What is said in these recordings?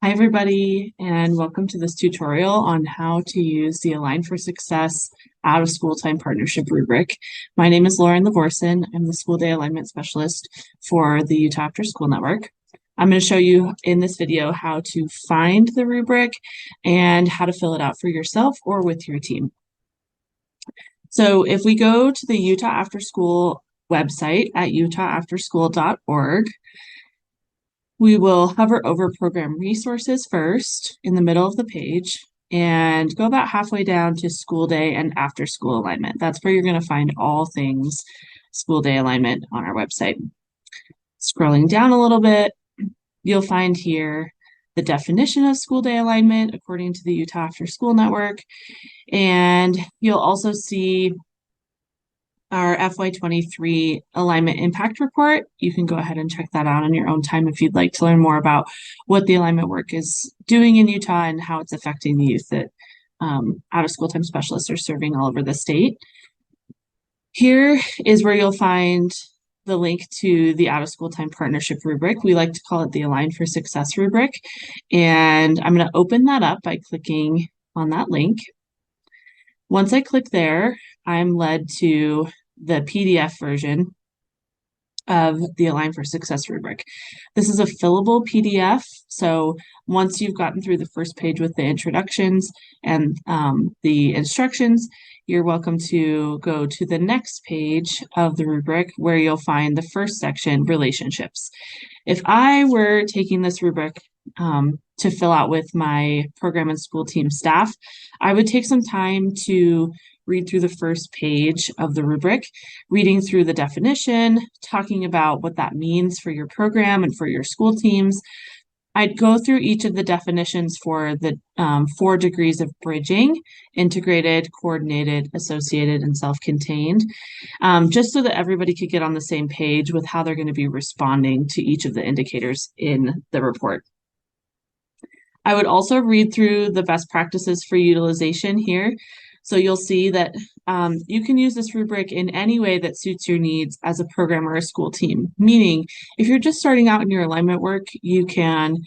Hi everybody, and welcome to this tutorial on how to use the Align for Success out of school time partnership rubric. My name is Lauren Lavorson. I'm the school day alignment specialist for the Utah After School Network. I'm going to show you in this video how to find the rubric and how to fill it out for yourself or with your team. So if we go to the Utah After School website at utahafterschool.org, we will hover over program resources first in the middle of the page and go about halfway down to school day and after school alignment. That's where you're going to find all things school day alignment on our website. Scrolling down a little bit, you'll find here the definition of school day alignment according to the Utah After School Network. And you'll also see our FY23 alignment impact report. You can go ahead and check that out on your own time if you'd like to learn more about what the alignment work is doing in Utah and how it's affecting the youth that out of school time specialists are serving all over the state. Here is where you'll find the link to the out of school time partnership rubric. We like to call it the Align for Success rubric. And I'm going to open that up by clicking on that link. Once I click there, I'm led to the PDF version of the Align for Success rubric. This is a fillable PDF, so once you've gotten through the first page with the introductions and the instructions, you're welcome to go to the next page of the rubric where you'll find the first section, relationships. If I were taking this rubric to fill out with my program and school team staff, I would take some time to read through the first page of the rubric, reading through the definition, talking about what that means for your program and for your school teams. I'd go through each of the definitions for the 4 degrees of bridging: integrated, coordinated, associated, and self-contained, just so that everybody could get on the same page with how they're going to be responding to each of the indicators in the report. I would also read through the best practices for utilization here. So you'll see that you can use this rubric in any way that suits your needs as a program or a school team. Meaning, if you're just starting out in your alignment work, you can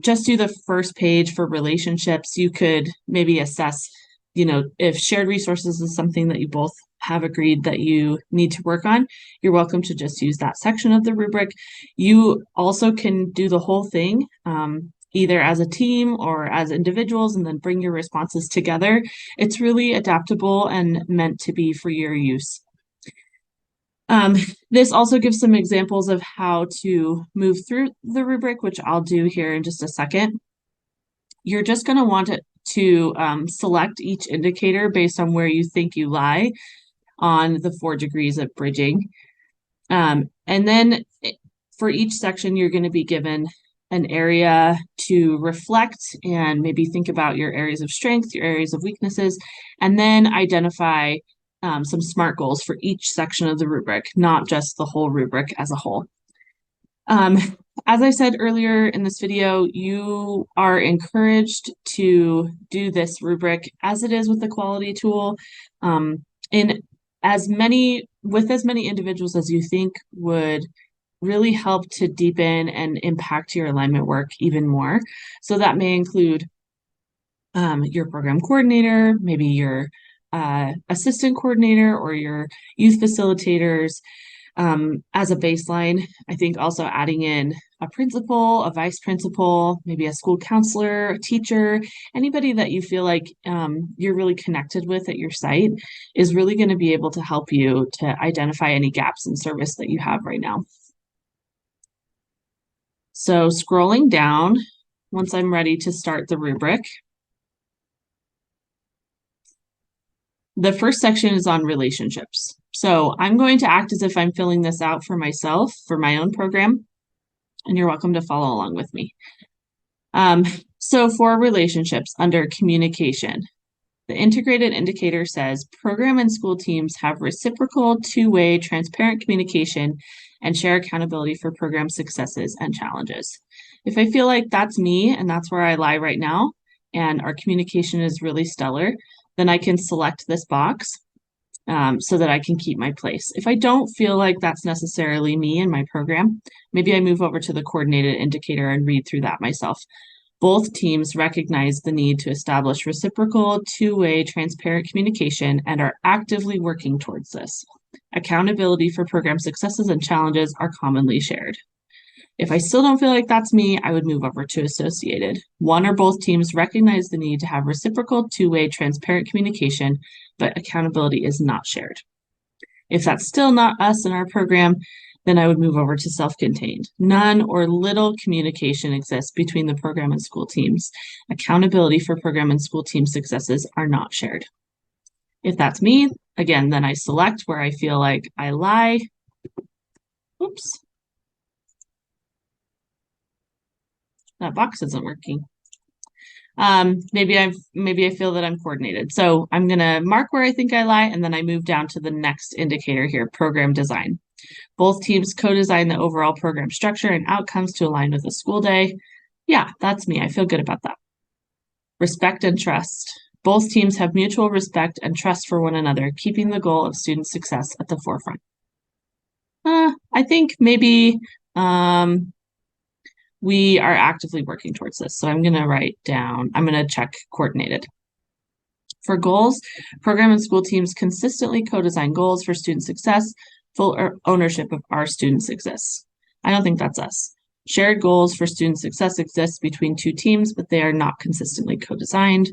just do the first page for relationships. You could maybe assess, if shared resources is something that you both have agreed that you need to work on, you're welcome to just use that section of the rubric. You also can do the whole thing, either as a team or as individuals, and then bring your responses together. It's really adaptable and meant to be for your use. This also gives some examples of how to move through the rubric, which I'll do here in just a second. You're just going to want to select each indicator based on where you think you lie on the 4 degrees of bridging. And then for each section, you're going to be given an area to reflect and maybe think about your areas of strength, your areas of weaknesses, and then identify some SMART goals for each section of the rubric, not just the whole rubric as a whole. As I said earlier in this video, you are encouraged to do this rubric as it is with the quality tool with as many individuals as you think would really help to deepen and impact your alignment work even more. So that may include your program coordinator, maybe your assistant coordinator, or your youth facilitators as a baseline. I think also adding in a principal, a vice principal, maybe a school counselor, a teacher, anybody that you feel like you're really connected with at your site is really going to be able to help you to identify any gaps in service that you have right now. So scrolling down, once I'm ready to start the rubric, the first section is on relationships. So I'm going to act as if I'm filling this out for myself, for my own program, and you're welcome to follow along with me. So for relationships, under communication, the integrated indicator says program and school teams have reciprocal, two-way, transparent communication and share accountability for program successes and challenges. If I feel like that's me and that's where I lie right now, and our communication is really stellar, then I can select this box so that I can keep my place. If I don't feel like that's necessarily me and my program, maybe I move over to the coordinated indicator and read through that myself. Both teams recognize the need to establish reciprocal, two-way, transparent communication and are actively working towards this. Accountability for program successes and challenges are commonly shared. If I still don't feel like that's me, I would move over to associated. One or both teams recognize the need to have reciprocal, two-way, transparent communication, but accountability is not shared. If that's still not us in our program, then I would move over to self-contained. None or little communication exists between the program and school teams. Accountability for program and school team successes are not shared. If that's me, again, then I select where I feel like I lie. Oops. That box isn't working. Maybe I feel that I'm coordinated. So I'm gonna mark where I think I lie, and then I move down to the next indicator here, program design. Both teams co-design the overall program structure and outcomes to align with the school day. Yeah, that's me. I feel good about that. Respect and trust. Both teams have mutual respect and trust for one another, keeping the goal of student success at the forefront. I think maybe we are actively working towards this. So I'm going to check coordinated. For goals, program and school teams consistently co-design goals for student success. Full ownership of our student success. I don't think that's us. Shared goals for student success exist between two teams, but they are not consistently co-designed.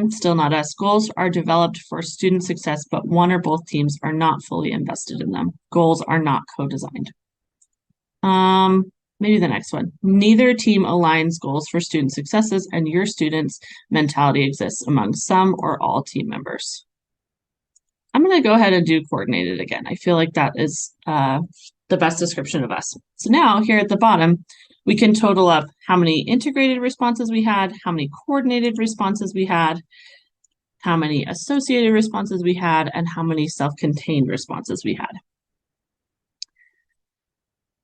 Still not us. Goals are developed for student success, but one or both teams are not fully invested in them. Goals are not co-designed. Maybe the next one. Neither team aligns goals for student successes, and your students' mentality exists among some or all team members. I'm going to go ahead and do coordinated again. I feel like that is the best description of us. So now here at the bottom, we can total up how many integrated responses we had, how many coordinated responses we had, how many associated responses we had, and how many self-contained responses we had.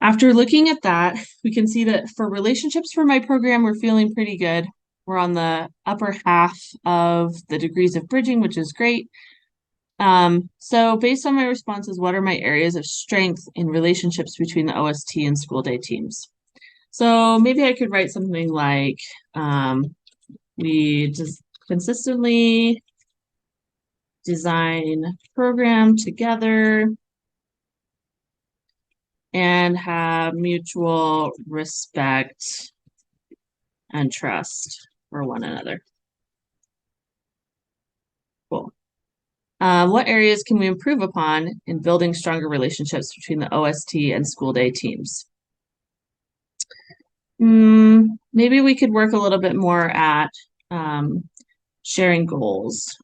After looking at that, we can see that for relationships for my program, we're feeling pretty good. We're on the upper half of the degrees of bridging, which is great. So based on my responses, what are my areas of strength in relationships between the OST and school day teams? So maybe I could write something like, we just consistently design program together and have mutual respect and trust for one another. Cool. What areas can we improve upon in building stronger relationships between the OST and school day teams? Maybe we could work a little bit more at sharing goals.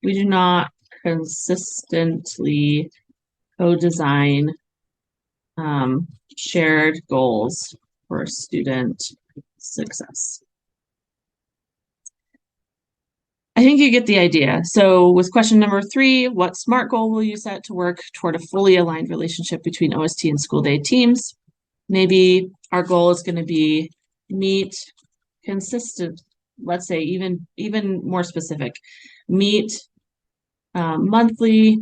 We do not consistently co-design shared goals for student success. I think you get the idea. So with question number 3, what SMART goal will you set to work toward a fully aligned relationship between OST and school day teams? Maybe our goal is going to be meet consistent, let's say even more specific, meet monthly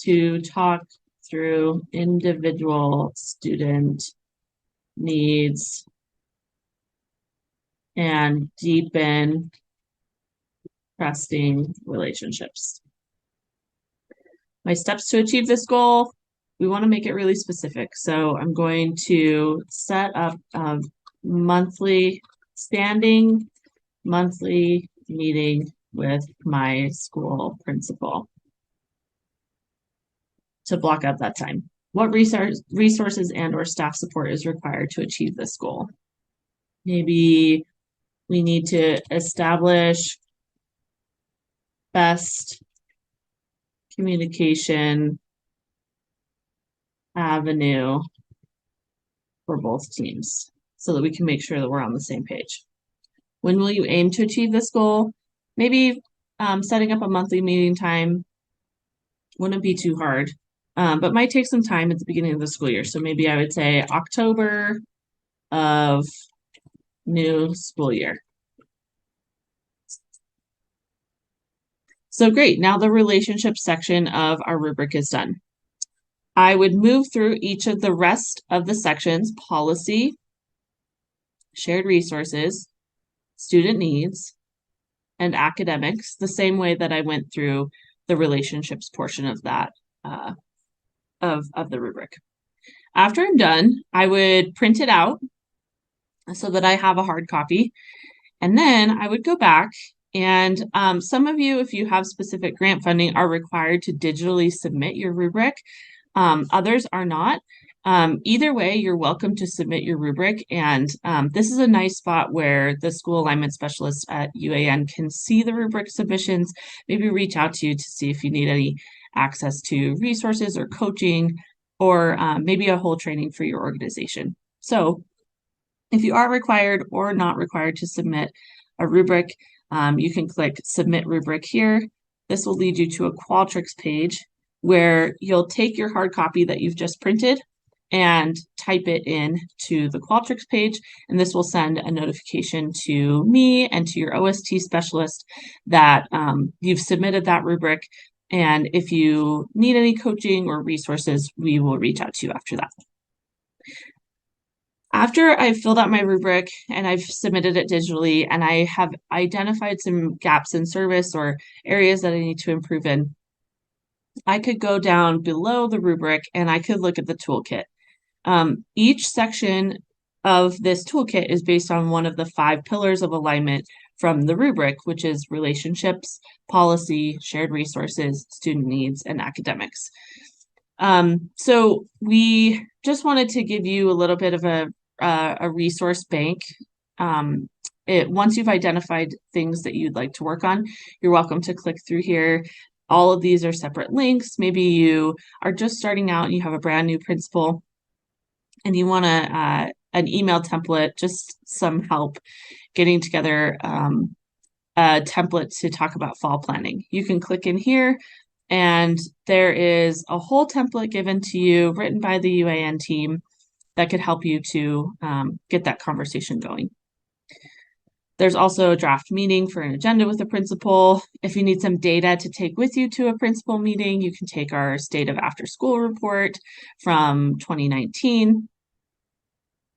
to talk through individual student needs and deepen trusting relationships. My steps to achieve this goal, we want to make it really specific. So I'm going to set up a standing monthly meeting with my school principal to block out that time. What resources and or staff support is required to achieve this goal? Maybe we need to establish best communication avenue for both teams so that we can make sure that we're on the same page. When will you aim to achieve this goal? Maybe setting up a monthly meeting time wouldn't be too hard, but might take some time at the beginning of the school year. So maybe I would say October of new school year. So great, now the relationship section of our rubric is done. I would move through each of the rest of the sections: policy, shared resources, student needs, and academics, the same way that I went through the relationships portion of that, of the rubric. After I'm done, I would print it out so that I have a hard copy. And then I would go back and some of you, if you have specific grant funding, are required to digitally submit your rubric. Others are not. Either way, you're welcome to submit your rubric. And this is a nice spot where the school alignment specialist at UAN can see the rubric submissions, maybe reach out to you to see if you need any access to resources or coaching, or maybe a whole training for your organization. So if you are required or not required to submit a rubric, you can click Submit Rubric here. This will lead you to a Qualtrics page where you'll take your hard copy that you've just printed and type it in to the Qualtrics page, and this will send a notification to me and to your OST specialist that you've submitted that rubric. And if you need any coaching or resources, we will reach out to you after that. After I've filled out my rubric and I've submitted it digitally and I have identified some gaps in service or areas that I need to improve in, I could go down below the rubric and I could look at the toolkit. Each section of this toolkit is based on one of the 5 pillars of alignment from the rubric, which is relationships, policy, shared resources, student needs, and academics. So we just wanted to give you a little bit of a resource bank. Once you've identified things that you'd like to work on, you're welcome to click through here. All of these are separate links. Maybe you are just starting out and you have a brand new principal and you want an email template, just some help getting together a template to talk about fall planning. You can click in here and there is a whole template given to you written by the UAN team that could help you to get that conversation going. There's also a draft meeting for an agenda with the principal. If you need some data to take with you to a principal meeting, you can take our State of After School report from 2019,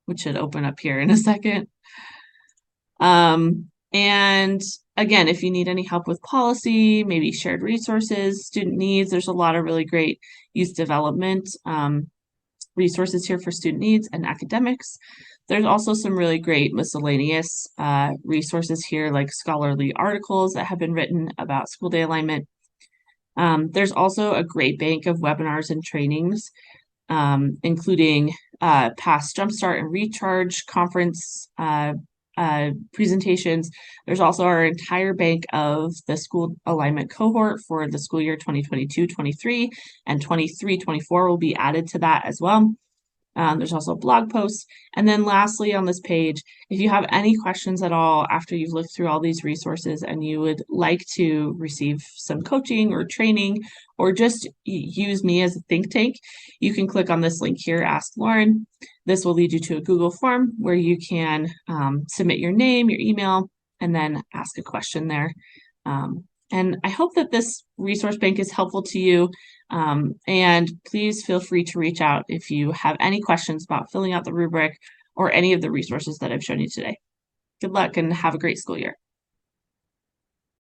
which should open up here in a second. And again, if you need any help with policy, maybe shared resources, student needs, there's a lot of really great youth development resources here for student needs and academics. There's also some really great miscellaneous resources here, like scholarly articles that have been written about school day alignment. There's also a great bank of webinars and trainings, including past Jumpstart and Recharge conference presentations. There's also our entire bank of the school alignment cohort for the school year 2022-23, and 23-24 will be added to that as well. There's also blog posts. And then lastly on this page, if you have any questions at all after you've looked through all these resources and you would like to receive some coaching or training or just use me as a think tank, you can click on this link here, Ask Lauren. This will lead you to a Google form where you can submit your name, your email, and then ask a question there. And I hope that this resource bank is helpful to you. And please feel free to reach out if you have any questions about filling out the rubric or any of the resources that I've shown you today. Good luck and have a great school year.